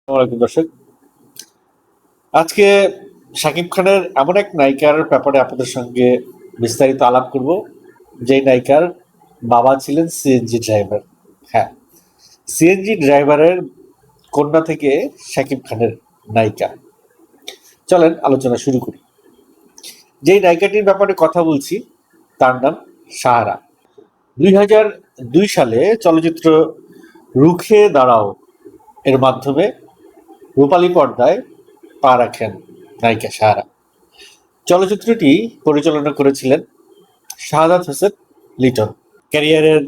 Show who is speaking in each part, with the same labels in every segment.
Speaker 1: আসসালামু দর্শক, আজকে শাকিব খানের এমন এক নায়িকার ব্যাপারে আপনাদের সঙ্গে বিস্তারিত আলাপ করব, যেই নায়িকার বাবা ছিলেন সিএনজি ড্রাইভার। হ্যাঁ, সিএনজি ড্রাইভারের কন্যা থেকে শাকিব খানের নায়িকা। চলেন আলোচনা শুরু করি। যেই নায়িকাটির ব্যাপারে কথা বলছি তার নাম সাহারা। 2002 সালে চলচ্চিত্র রুখে দাঁড়াও এর মাধ্যমে রূপালী পর্দায় পা রাখেন নায়িকা সাহারা। চলচ্চিত্রটি পরিচালনা করেছিলেন শাহাদাত হোসেন লিটন। ক্যারিয়ারের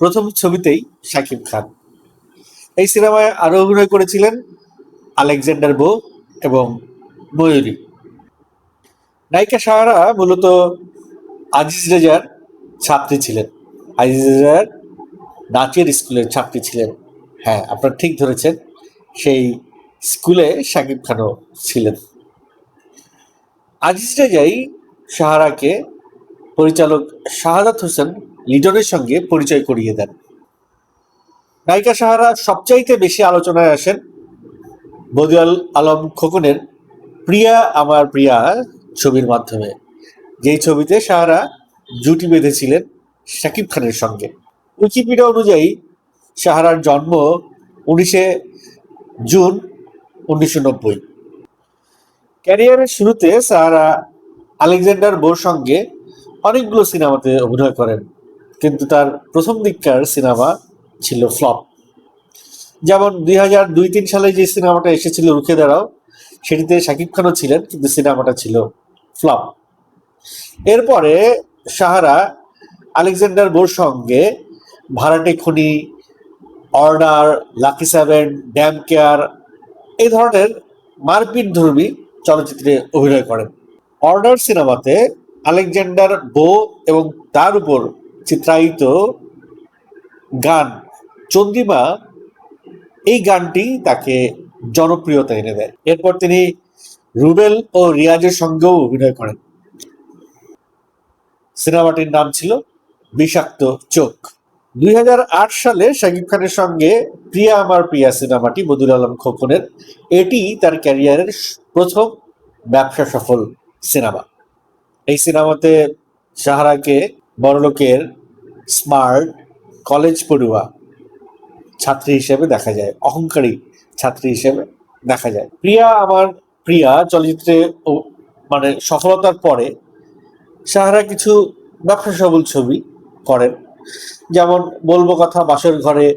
Speaker 1: প্রথম ছবিতেই শাকিব খান। এই সিনেমায় আরও অভিনয় করেছিলেন আলেকজান্ডার বো এবং ময়ূরী। নায়িকা সাহারা মূলত আজিজ রেজার ছাত্রী ছিলেন। আজিজ রেজার নাচের স্কুলের ছাত্রী ছিলেন। হ্যাঁ, আপনারা ঠিক ধরেছেন, সেই স্কুলে শাকিব খানও ছিলেন। আজিজ রেজাই সাহারাকে পরিচালক শাহাদাত হোসেন লিটনের সঙ্গে পরিচয় করিয়ে দেন। নায়িকা সাহারা সবচাইতে বেশি আলোচনায় আসেন বদিউল আলম খোকনের প্রিয়া আমার প্রিয়া ছবির মাধ্যমে, যেই ছবিতে সাহারা জুটি বেঁধেছিলেন শাকিব খানের সঙ্গে। উইকিপিডিয়া অনুযায়ী সাহারার জন্ম 19 জুন 1990। ক্যারিয়ারের শুরুতে সাহারা আলেকজান্ডার বোর সঙ্গে অনেকগুলো সিনেমাতে অভিনয় করেন, কিন্তু তার প্রথম দিককার সিনেমা ছিল ফ্লপ। যেমন 2002-3 সালে যে সিনেমাটা এসেছিল রুখে দাঁড়াও, সেটিতে শাকিব খানও ছিলেন, কিন্তু সিনেমাটা ছিল ফ্লপ। এরপরে সাহারা আলেকজান্ডার বোর সঙ্গে ভাড়াটে খুনি, order, lucky seven, damn care এই ধরনের মারপিট ধর্মী চলচ্চিত্রে অভিনয় করেন। অর্ডার সিনেমাতে আলেকজান্ডার বো এবং তার উপর চিত্রায়িত গান চন্দ্রিমা, এই গানটি তাকে জনপ্রিয়তা এনে দেয়। এরপর তিনি রুবেল ও রিয়াজের সঙ্গেও অভিনয় করেন। সিনেমাটির নাম ছিল বিষাক্ত চোখ। 2008 সালে শাকিব খানের সঙ্গে প্রিয়া আমার প্রিয়া সিনেমাটি বদিউল আলম খোকনের, এটি তার ক্যারিয়ারের প্রথম ব্যবসা সফল সিনেমা। এই সিনেমাতে সাহারাকে বড়লোকের স্মার্ট কলেজ পড়ুয়া ছাত্রী হিসেবে দেখা যায়, অহংকারী ছাত্রী হিসেবে দেখা যায়। প্রিয়া আমার প্রিয়া চলচ্চিত্রে মানে সফলতার পরে সাহারা কিছু ব্যবসা সফল ছবি করেন, যেমন বলবো কথা, বাসর ঘরে,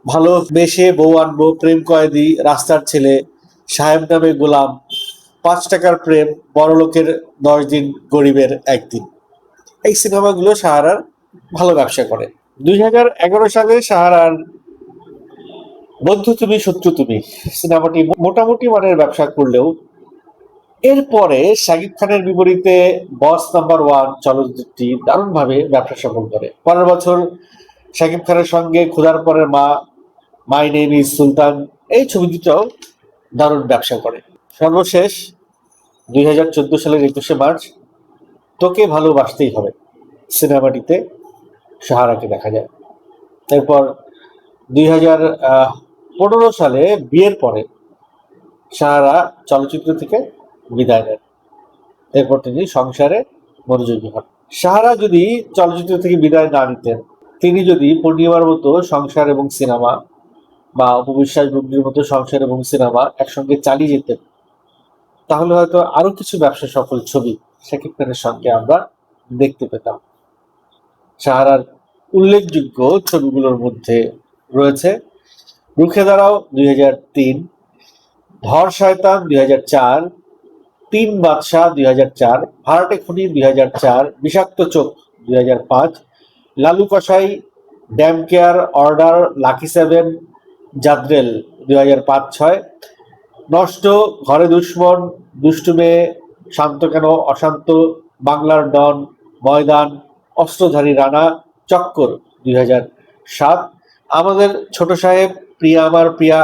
Speaker 1: ভালোবেসে বউ আনবো, প্রেম কয়েদি, রাস্তার ছেলে, সাহেব নামে গোলাম, 5 টাকার প্রেম, বড়লোকের 10 দিন, গরিবের একদিন। এই সিনেমাগুলো সাহারার ভালো ব্যবসা করে। 2011 সালে সাহারার বন্ধু তুমি শত্রু তুমি সিনেমাটি মোটামুটি মানের ব্যবসা করলেও এরপরে শাকিব খানের বিপরীতে বস নাম্বার 1 চলচ্চিত্রটি দারুণভাবে ব্যবসা সফল করে। পরের বছর শাকিব খানের সঙ্গে খোদার পরের মা, মাই নেম ইজ সুলতান এই ছবি দুটাও দারুণ ব্যবসা করে। সর্বশেষ 2014 সালের 21শে মার্চ তোকে ভালোবাসতেই হবে সিনেমাটিতে সাহারাকে দেখা যায়। এরপর 2015 সালে বিয়ের পরে সাহারা চলচ্চিত্র থেকে বিদায় নেন। এরপর তিনি সংসারে মনোযোগী হন। সাহারা যদি চলচ্চিত্র থেকে বিদায় না নিতেন, তিনি যদি পূর্ণিমার মতো সংসার এবং সিনেমা বা অপবিশ্বাস বুবলির মতো সংসার এবং সিনেমা একসঙ্গে চালিয়ে যেতেন, তাহলে হয়তো আরো কিছু ব্যবসা সফল ছবি শাকিব খানের সঙ্গে আমরা দেখতে পেতাম। সাহারার উল্লেখযোগ্য ছবিগুলোর মধ্যে রয়েছে রুখে দাঁড়াও 2003, ধর শয়তান 2004, 3 বাদশা 2004, ভাড়াটে খুনি 2004, বিষাক্ত চোখ 2005, Lalu Kosai, damn care, order, lucky seven, Jadrel 2005-06, নষ্ট, ঘরে দুশ্মন, দুষ্টু মেয়ে, শান্ত কেন অশান্ত, বাংলার ডন, ময়দান, অস্ত্রধারী রানা, চক্কর 2007, আমাদের ছোট সাহেব, প্রিয়া আমার প্রিয়া,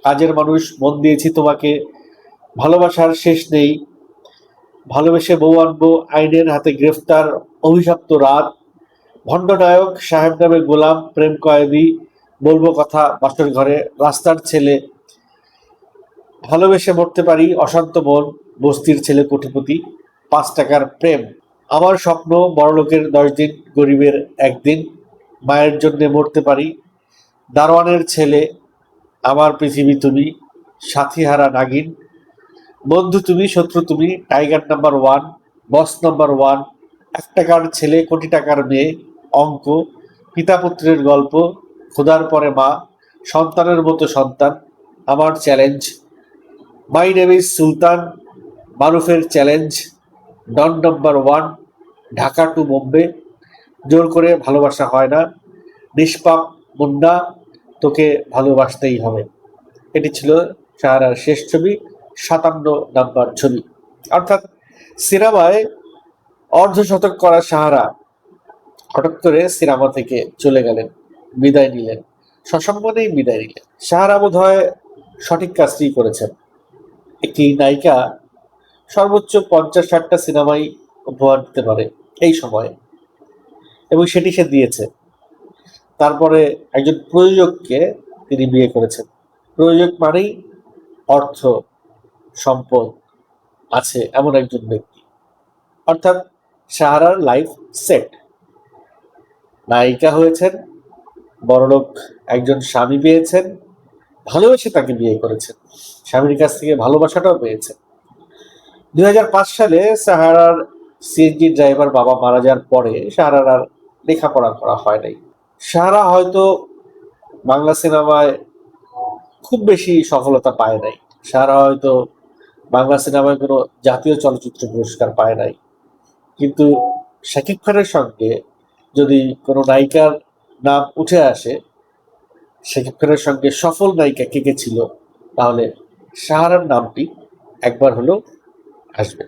Speaker 1: কাজের মানুষ, মন দিয়েছি তোমাকে, ভালোবাসার শেষ নেই, ভালোবেসে বউ আনবো, আইনের হাতে গ্রেফতার, অভিশপ্ত রাত, ভণ্ডনায়ক, সাহেব নামে গোলাম, প্রেম কয়েদি, বলবো কথা, বাসর ঘরে, রাস্তার ছেলে, ভালোবেসে মরতে পারি, অশান্ত মন, বস্তির ছেলে কোটিপতি, 5 টাকার প্রেম, আমার স্বপ্ন, বড়লোকের 10 দিন, গরিবের একদিন, মায়ের জন্যে মরতে পারি, দারোয়ানের ছেলে, আমার পৃথিবী তুমি, সাথীহারা নাগিন, বন্ধু তুমি, শত্রু তুমি, টাইগার নাম্বার 1, বস নাম্বার 1, 1 টাকার ছেলে, কোটি টাকার মেয়ে, অঙ্ক, পিতা পুত্রের গল্প, খোদার পরে মা, সন্তানের মতো সন্তান, আমার challenge, my name is Sultan, মারুফের challenge, don number 1, Dhaka to Bombay, জোর করে ভালোবাসা হয় না, নিষ্পাপ মুন্না, তোকে ভালোবাসতেই হবে। এটি ছিল সাহারার শেষ ছবি, 57 নাম্বার ছবি। অর্থাৎ সিনেমায় অর্ধশতক করা সাহারা হঠাৎ করে সিনেমা থেকে চলে গেলেন, বিদায় নিলেন, সসম্মানেই বিদায় নিলেন। সাহারা বোধ হয় সঠিক কাজটি করেছেন। একটি নায়িকা সর্বোচ্চ 50-60টা সিনেমাই উপহার দিতে পারে এই সময়ে, এবং সেটি সে দিয়েছে। তারপরে একজন প্রযোজককে তিনি বিয়ে করেছেন। প্রযোজক মানেই অর্থ, সম্পদ আছে এমন একজন ব্যক্তি। অর্থাৎ সাহারার লাইফ সেট। নায়িকা হয়েছেন, বড়লোক একজন স্বামী পেয়েছেন, ভালোবেসে তাকে বিয়ে করেছেন, স্বামীর কাছ থেকে ভালোবাসাটাও পেয়েছেন। 2005 সালে সাহারার সিএনজি ড্রাইভার বাবা মারা যাওয়ার পরে সাহারার আর লেখাপড়া করা হয় নাই। সাহারা হয়তো বাংলা সিনেমায় খুব বেশি সফলতা পায় নাই। সাহারা হয়তো বাংলা সিনেমায় কোনো জাতীয় চলচ্চিত্র পুরস্কার পায় নাই। কিন্তু শাকিব খানের সঙ্গে যদি কোনো নায়িকার নাম উঠে আসে, শাকিব খানের সঙ্গে সফল নায়িকা কে কে ছিল, তাহলে সাহারার নামটি একবার হলেও আসবে।